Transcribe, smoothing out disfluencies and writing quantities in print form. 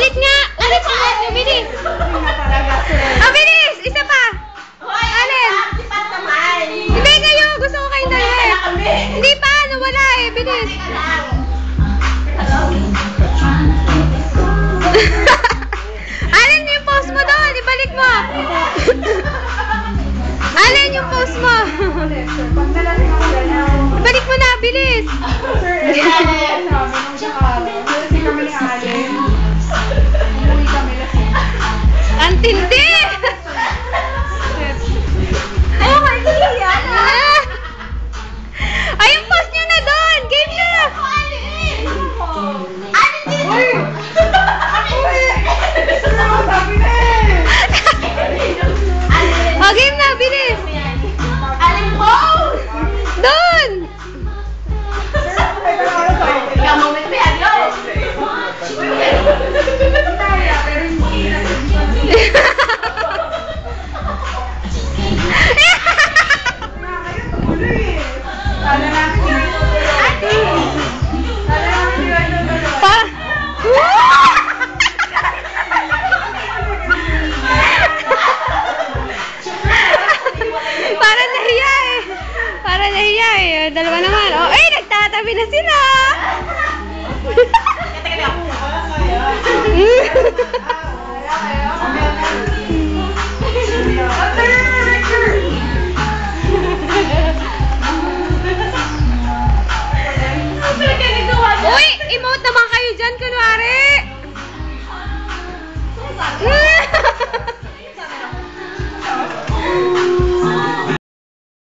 Ulit nga! Ulit nga! Bilis! Bilis! Isa pa! Alin? Hindi kayo! Gusto ko kayong dalawa eh. Hindi pa! Nawala eh! Bilis! Alin yung post mo doon? Ibalik mo! Alin yung post mo? Ibalik mo na! Bilis! Ang tindi! Oh my God! Ay, yung post nyo na doon! Game na! Oh, game na! Bilis! Doon! Para nahiya eh. Para nahiya eh. Dalawa naman. Oh, ay, nagtatabi na sila.